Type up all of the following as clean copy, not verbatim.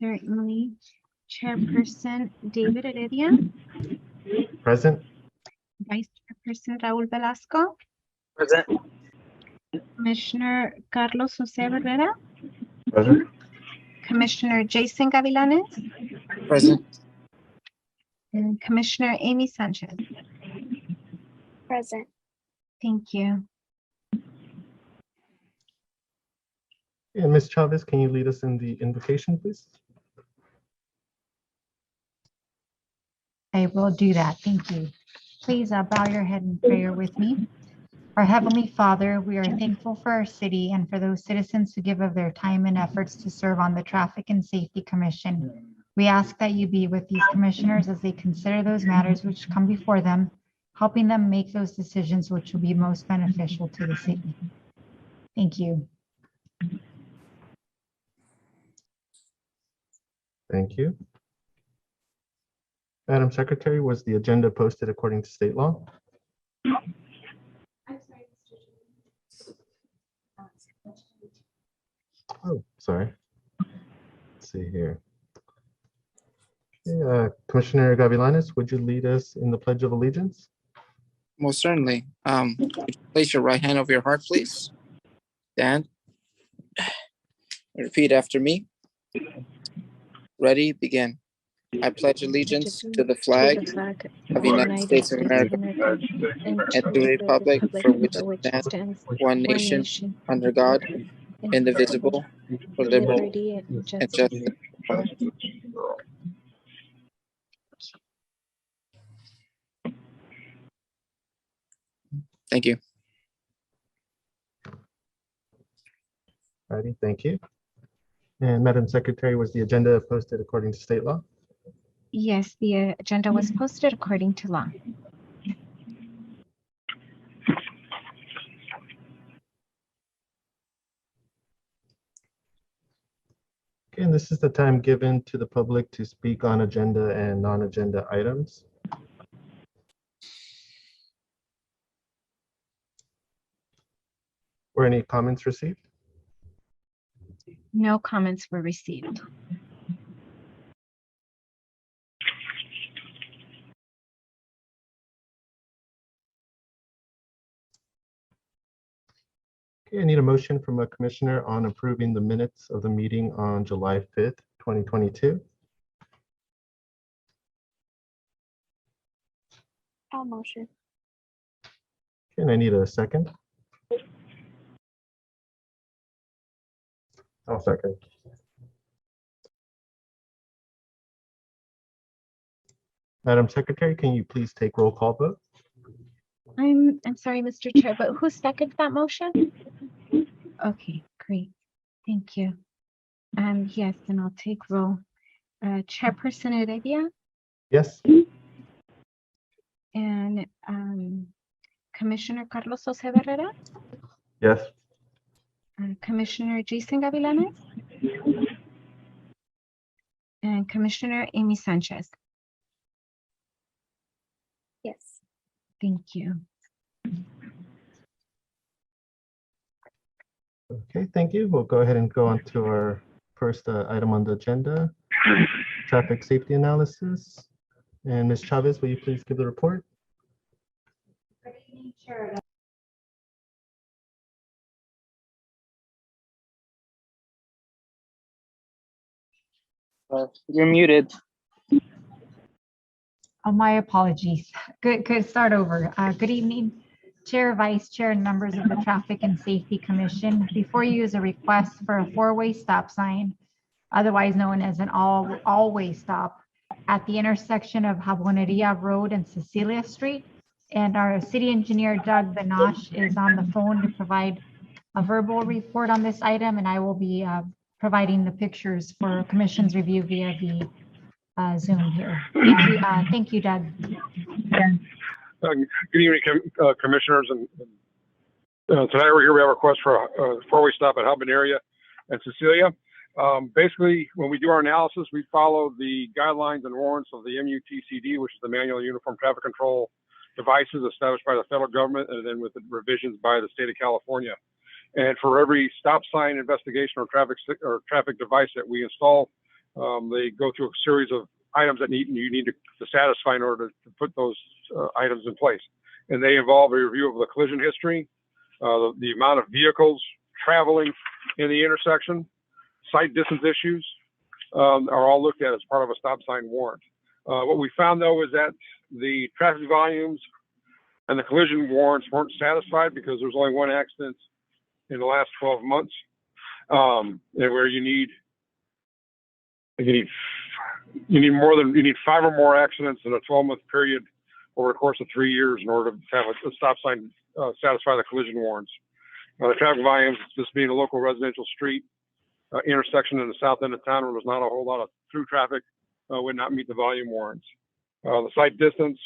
Certainly. Chairperson David Heredia, Present. Vice Chairperson Raul Velasco, Present. Commissioner Carlos Jose Barrera, Present. Commissioner Jason Gavilanes, Present. and Commissioner Amy Sanchez. Present. Thank you. And Ms. Chavez, can you lead us in the invocation, please? I will do that. Thank you. Please bow your head in prayer with me. Our Heavenly Father, we are thankful for our city and for those citizens who give of their time and efforts to serve on the Traffic and Safety Commission. We ask that you be with these commissioners as they consider those matters which come before them, helping them make those decisions which will be most beneficial to the city. Thank you. Thank you. Madam Secretary, was the agenda posted according to state law? Oh, sorry. Let's see here. Okay, Commissioner Gavilanes, would you lead us in the Pledge of Allegiance? Most certainly. Would you place your right hand over your heart, please. Stand. Repeat after me. Ready, begin. I pledge allegiance to the flag of the United States of America and to the republic for which it stands, one nation, under God, indivisible, with liberty and justice for all. Thank you. Righty, thank you. And Madam Secretary, was the agenda posted according to state law? Yes, the agenda was posted according to law. Okay, and this is the time given to the public to speak on agenda and non-agenda items. Were any comments received? No comments were received. Okay, I need a motion from a commissioner on approving the minutes of the meeting on July 5th, 2022. I'll motion. And I need a second. I'll second. Madam Secretary, can you please take roll call vote? I'm sorry, Mr. Chair, but who seconded that motion? Okay, great. Thank you. Yes, and I'll take roll. Chairperson Heredia Yes. and Commissioner Carlos Jose Barrera, Yes. Commissioner Jason Gavilanes, and Commissioner Amy Sanchez. Yes. Thank you. Okay, thank you. We'll go ahead and go on to our first item on the agenda, traffic safety analysis. And Ms. Chavez, will you please give the report? Good evening, Chair. You're muted. Oh, my apologies. Good start over. Good evening, Chair, Vice Chair, and members of the Traffic and Safety Commission. Before you is a request for a four-way stop sign, otherwise known as an all-way stop at the intersection of Jaboneria Road and Cecilia Street. And our city engineer, Doug Benosh, is on the phone to provide a verbal report on this item, and I will be providing the pictures for Commission's review via the Zoom here. Thank you, Doug. Good evening, commissioners. And tonight we're here. We have a request for a four-way stop at Jaboneria and Cecilia. Basically, when we do our analysis, we follow the guidelines and warrants of the MUTCD, which is the Manual of Uniform Traffic Control Devices established by the federal government, and then with the revisions by the state of California. And for every stop sign investigation or traffic device that we install They go through a series of items that you need to satisfy in order to put those items in place. And they involve a review of the collision history, the amount of vehicles traveling in the intersection, sight distance issues are all looked at as part of a stop sign warrant. What we found though is that the traffic volumes and the collision warrants weren't satisfied because there's only one accident in the last 12 months, and where you need 5 or more accidents in a 12-month period over the course of 3 years in order to have a stop sign satisfy the collision warrants. The traffic volumes, this being a local residential street intersection in the south end of town where there's not a whole lot of through traffic, would not meet the volume warrants. The sight distance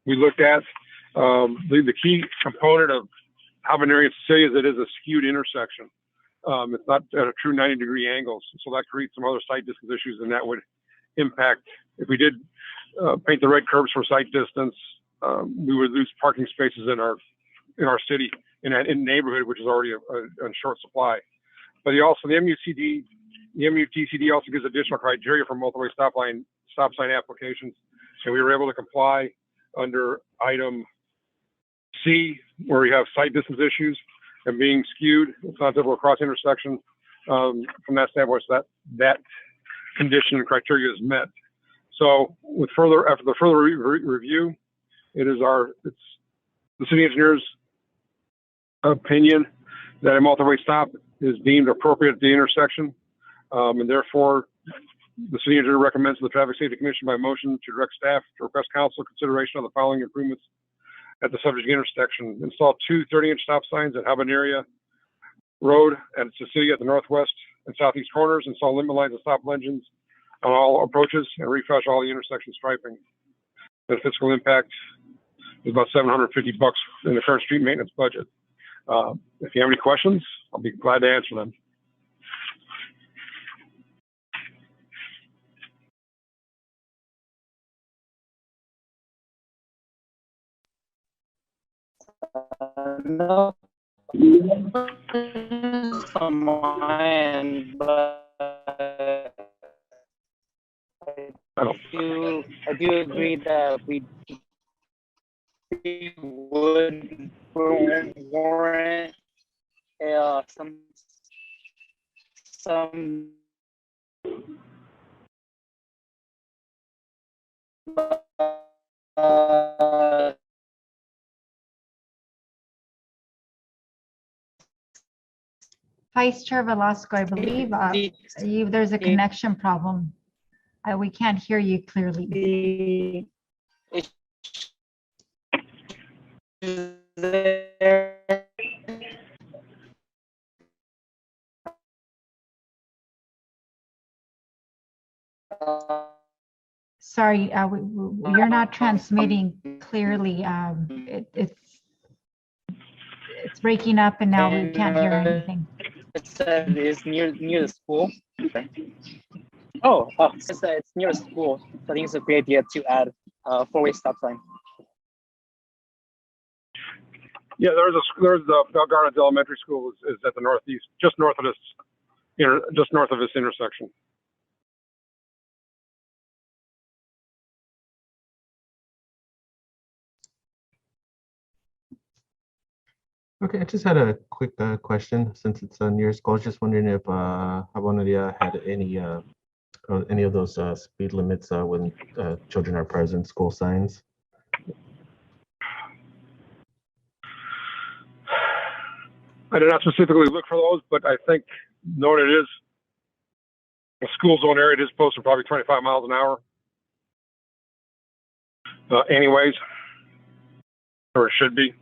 we looked at. The key component of Habanera and Cecilia is it is a skewed intersection. It's not at a true 90-degree angle, so that creates some other sight distance issues, and that would impact, if we did paint the red curbs for sight distance, we would lose parking spaces in our city, in the neighborhood, which is already a short supply. But the MUTCD also gives additional criteria for multiple stop sign applications, and we were able to comply under item C, where we have sight distance issues and being skewed. It's not difficult across intersection. From that standpoint, so that condition and criteria is met. So after the further review, it's the city engineer's opinion that a multi-way stop is deemed appropriate at the intersection, and therefore the city engineer recommends to the Traffic Safety Commission by motion to direct staff to request council consideration of the following improvements at the subject intersection. Install 2 30-inch stop signs at Habanera Road and Cecilia at the northwest and southeast corners. Install limit lines and stop legends on all approaches and refresh all the intersection striping. The fiscal impact is about $750 in the current street maintenance budget. If you have any questions, I'll be glad to answer them. No, on my end, but I do agree that we would warrant some Vice Chair Velasco, I believe there's a connection problem. We can't hear you clearly. Sorry, you're not transmitting clearly. It's breaking up, and now we can't hear anything. It's near the school. It's near the school. So I think it's a great idea to add a 4-way stop sign. Yeah, there's the Belgarnet Elementary School is at the northeast, just north of this intersection. Okay, I just had a quick question since it's near school. I was just wondering if Habanera had any of those speed limits when children are present, school signs. I did not specifically look for those, but I think knowing it is a school zone area, it is posted probably 25 miles an hour. Anyways, or it should be.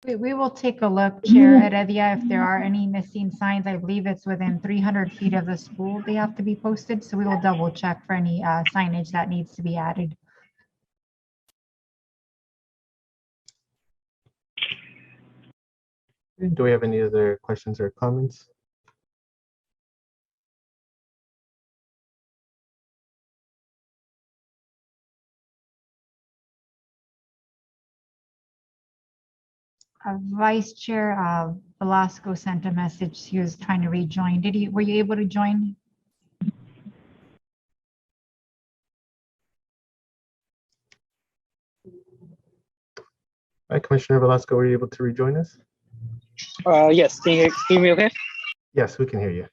We will take a look, Chair Heredia, if there are any missing signs. I believe it's within 300 feet of the school they have to be posted, so we will double check for any signage that needs to be added. Do we have any other questions or comments? Vice Chair Velasco sent a message. He was trying to rejoin. Were you able to join? Hi, Commissioner Velasco, were you able to rejoin us? Yes, can you hear me okay? Yes, we can hear you.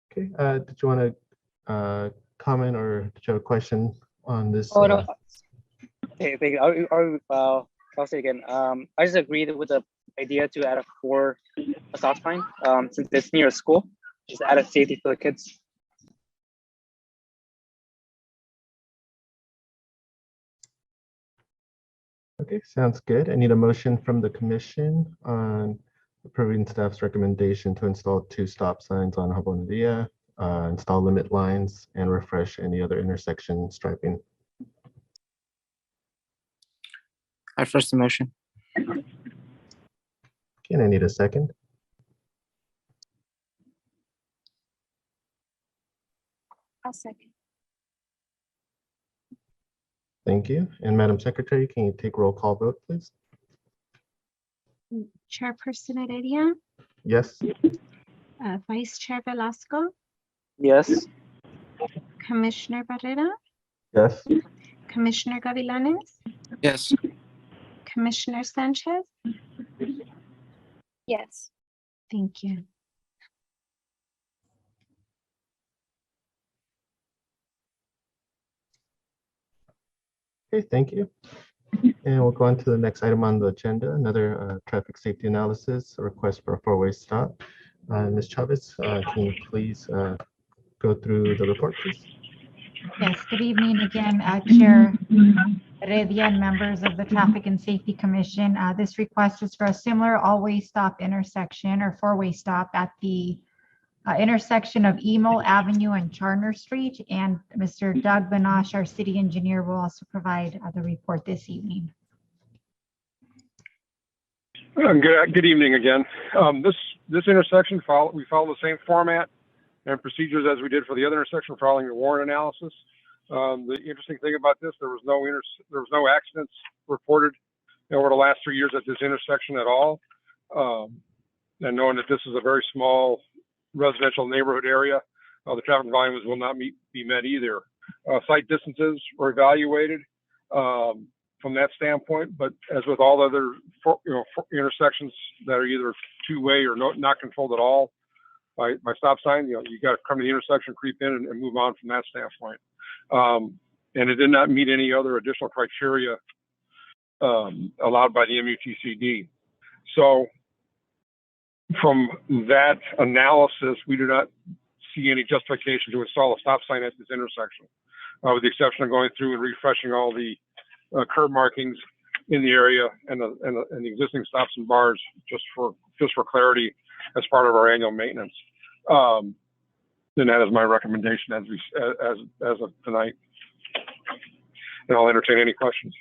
Okay, did you want to comment or did you have a question on this? Oh, no. Okay, thank you. I'll say again. I just agreed with the idea to add a 4 stop sign since it's near a school. Just add a safety for the kids. Okay, sounds good. I need a motion from the commission on approving staff's recommendation to install 2 stop signs on Jabonilla, install limit lines, and refresh any other intersection striping. I first the motion. Okay, and I need a second. I'll second. Thank you. And Madam Secretary, can you take roll call vote, please? Chairperson Heredia, Yes. Vice Chair Velasco, Yes. Commissioner Barrera, Yes. Commissioner Gavilanes, Yes. Commissioner Sanchez. Yes. Thank you. Okay, thank you. And we'll go on to the next item on the agenda, another traffic safety analysis, a request for a 4-way stop. Ms. Chavez, can you please go through the report, please? Yes, good evening again, Chair Heredia and members of the Traffic and Safety Commission. This request is for a similar all-way stop intersection or 4-way stop at the intersection of Emo Avenue and Charner Street. And Mr. Doug Benosh, our city engineer, will also provide the report this evening. Good evening again. This intersection, we follow the same format and procedures as we did for the other intersection following the warrant analysis. The interesting thing about this, there was no accidents reported over the last 3 years at this intersection at all. And knowing that this is a very small residential neighborhood area, the traffic volumes will not be met either. Site distances were evaluated from that standpoint, but as with all other intersections that are either two-way or not controlled at all by stop sign, you got to come to the intersection, creep in, and move on from that standpoint. And it did not meet any other additional criteria allowed by the MUTCD. So from that analysis, we do not see any justification to install a stop sign at this intersection, with the exception of going through and refreshing all the curb markings in the area and the existing stops and bars just for clarity as part of our annual maintenance. And that is my recommendation as of tonight. And I'll entertain any questions.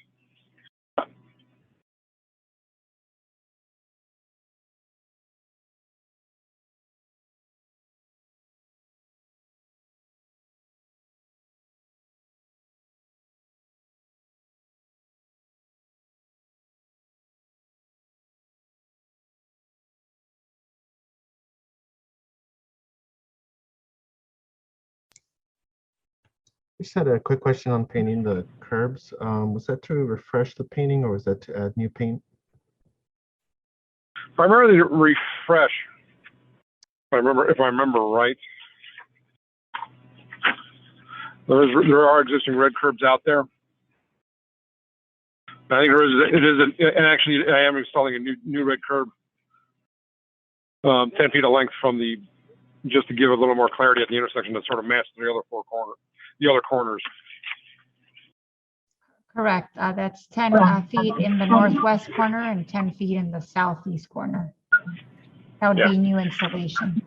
Just had a quick question on painting the curbs. Was that to refresh the painting or was that to add new paint? Primarily to refresh, if I remember right. There are existing red curbs out there. I think and actually I am installing a new red curb, 10 feet of length just to give a little more clarity at the intersection that sort of matches the other corners. Correct. That's 10 feet in the northwest corner and 10 feet in the southeast corner. That would be new installation.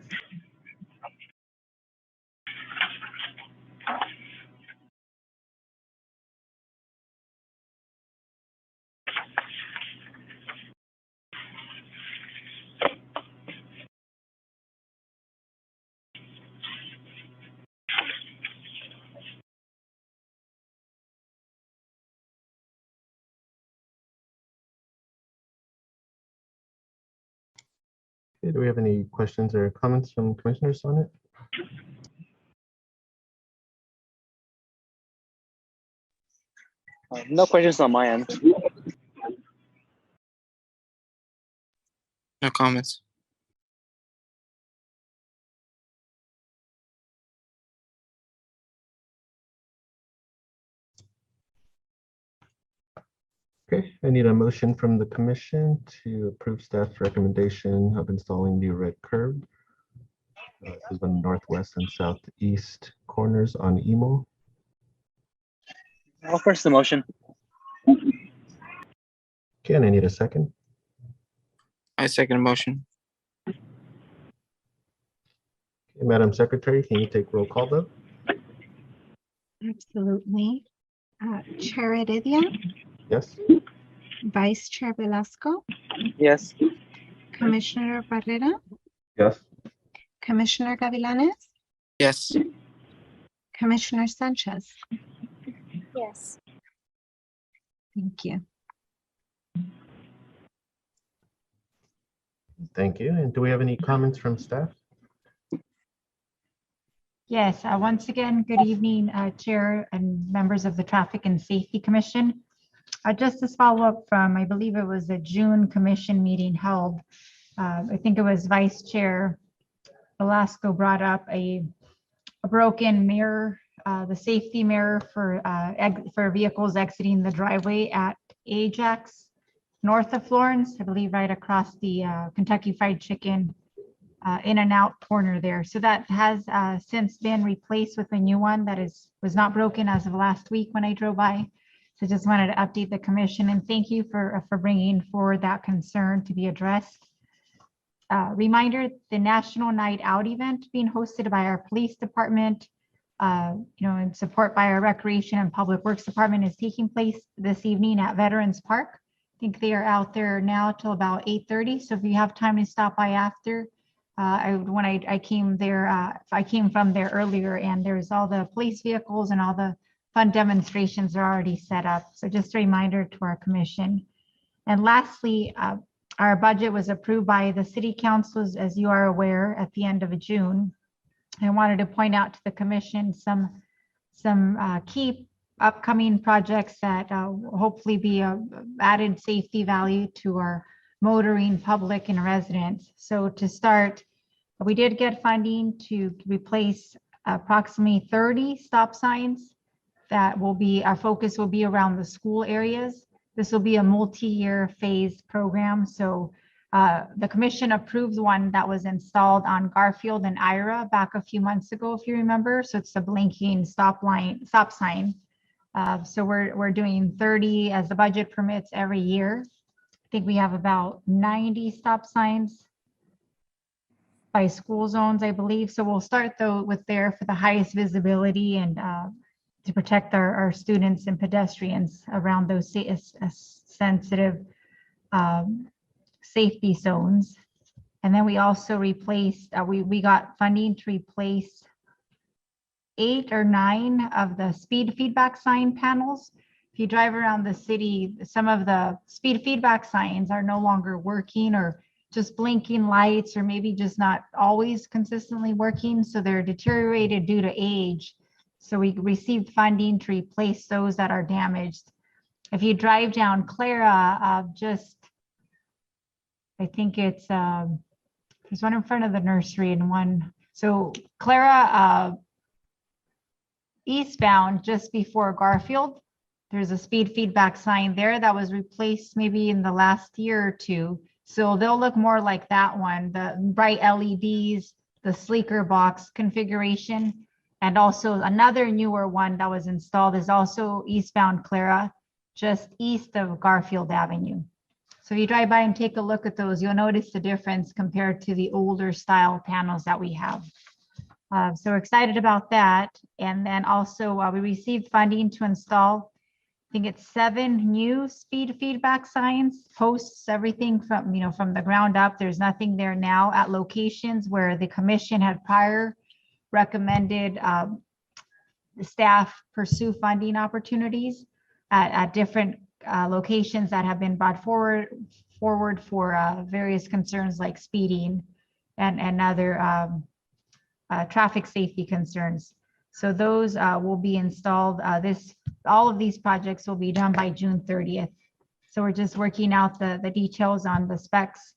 Okay, do we have any questions or comments from commissioners on it? No questions on my end. No comments. Okay, I need a motion from the commission to approve staff's recommendation of installing new red curb. This is on northwest and southeast corners on Emo. I'll first the motion. Okay, and I need a second. I second motion. Okay, Madam Secretary, can you take roll call vote? Absolutely. Chair Heredia, Yes. Vice Chair Velasco, Yes. Commissioner Barrera, Yes. Commissioner Gavilanes, Yes. Commissioner Sanchez. Yes. Thank you. Thank you. And do we have any comments from staff? Yes, once again, good evening, Chair and members of the Traffic and Safety Commission. Just as follow-up from, I believe it was a June commission meeting held. I think it was Vice Chair Velasco brought up a broken mirror, the safety mirror for vehicles exiting the driveway at Ajax, north of Florence, I believe right across the Kentucky Fried Chicken in and out corner there. So that has since been replaced with a new one that was not broken as of last week when I drove by. So just wanted to update the commission and thank you for bringing forward that concern to be addressed. Reminder, the National Night Out event being hosted by our police department, in support by our Recreation and Public Works Department is taking place this evening at Veterans Park. I think they are out there now till about 8:30. So if you have time to stop by after, I came there, I came from there earlier and there's all the police vehicles and all the fun demonstrations are already set up. So just a reminder to our commission. And lastly, our budget was approved by the city councils, as you are aware, at the end of June. I wanted to point out to the commission some key upcoming projects that hopefully be added safety value to our motoring public and residents. So to start, we did get funding to replace approximately 30 stop signs that will be, our focus will be around the school areas. This will be a multi-year phased program. So the commission approved one that was installed on Garfield and Ira back a few months ago, if you remember. So it's a blinking stop sign. So we're doing 30 as the budget permits every year. I think we have about 90 stop signs by school zones, I believe. So we'll start though with there for the highest visibility and to protect our students and pedestrians around those sensitive safety zones. And then we also replaced, we got funding to replace 8 or 9 of the speed feedback sign panels. If you drive around the city, some of the speed feedback signs are no longer working or just blinking lights or maybe just not always consistently working. So they're deteriorated due to age. So we received funding to replace those that are damaged. If you drive down Clara, I think it's, there's one in front of the nursery and one. So Clara eastbound just before Garfield, there's a speed feedback sign there that was replaced maybe in the last year or two. So they'll look more like that one, the bright LEDs, the sleeker box configuration. And also another newer one that was installed is also eastbound Clara, just east of Garfield Avenue. So if you drive by and take a look at those, you'll notice the difference compared to the older style panels that we have. So we're excited about that. And then also we received funding to install, I think it's 7 new speed feedback signs, posts, everything from, from the ground up. There's nothing there now at locations where the commission had prior recommended the staff pursue funding opportunities at different locations that have been brought forward for various concerns like speeding and other traffic safety concerns. So those will be installed. All of these projects will be done by June 30th. So we're just working out the details on the specs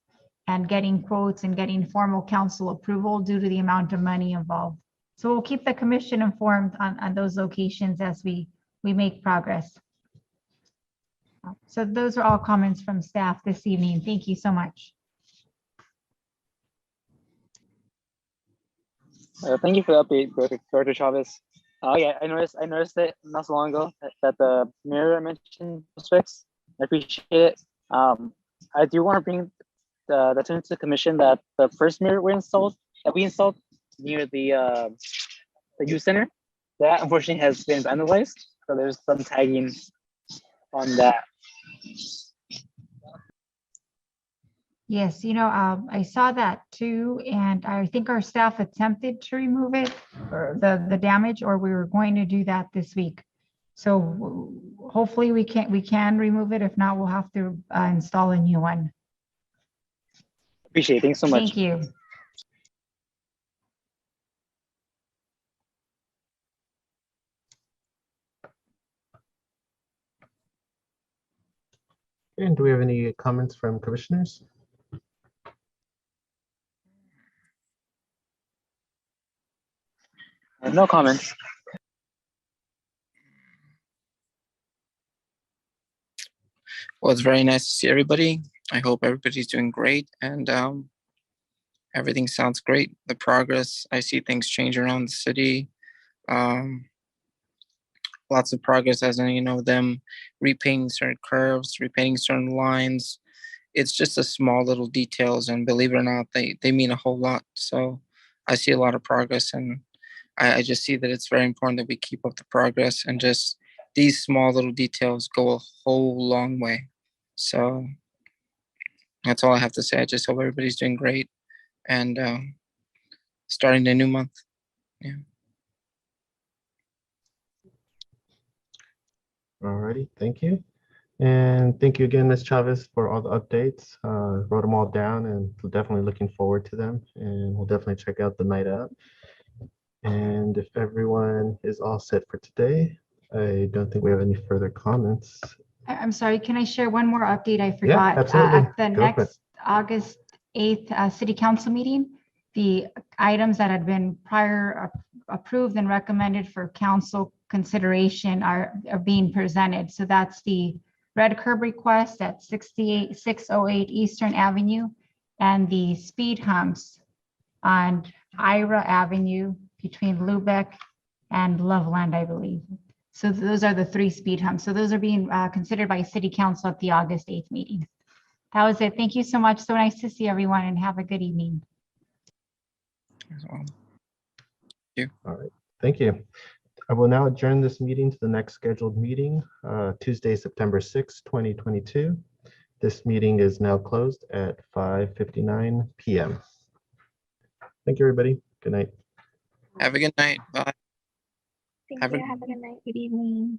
and getting quotes and getting formal council approval due to the amount of money involved. So we'll keep the commission informed on those locations as we make progress. So those are all comments from staff this evening. Thank you so much. Thank you for the update, Director Chavez. Yeah, I noticed it not so long ago that the mirror mentioned was fixed. I appreciate it. I do want to bring the attention to the commission that the first mirror we installed near the youth center, that unfortunately has been vandalized. So there's some tagging on that. Yes, I saw that too, and I think our staff attempted to remove it, or the damage, or we were going to do that this week. So hopefully we can remove it. If not, we'll have to install a new one. Appreciate it. Thanks so much. Thank you. And do we have any comments from commissioners? No comments. Well, it's very nice to see everybody. I hope everybody's doing great, and everything sounds great. The progress, I see things change around the city. Lots of progress, as in, them repainting certain curves, repainting certain lines. It's just the small little details, and believe it or not, they mean a whole lot. So I see a lot of progress, and I just see that it's very important that we keep up the progress, and just these small little details go a whole long way. So that's all I have to say. I just hope everybody's doing great and starting a new month. Yeah. Alrighty, thank you. And thank you again, Ms. Chavez, for all the updates. Wrote them all down and definitely looking forward to them. And we'll definitely check out the night out. And if everyone is all set for today, I don't think we have any further comments. I'm sorry, can I share one more update? I forgot. absolutely. At the Go for it. next August 8th City Council meeting, the items that had been prior approved and recommended for council consideration are being presented. So that's the red curb request at 608 Eastern Avenue and the speed humps on Ira Avenue between Lubeck and Loveland, I believe. So those are the 3 speed humps. So those are being considered by City Council at the August 8th meeting. That was it. Thank you so much. So nice to see everyone, and have a good evening. All right, thank you. I will now adjourn this meeting to the next scheduled meeting, Tuesday, September 6, 2022. This meeting is now closed at 5:59 p.m. Thank you, everybody. Good night. Have a good night. Bye. Thank Have a- you. Have a good night. Good evening.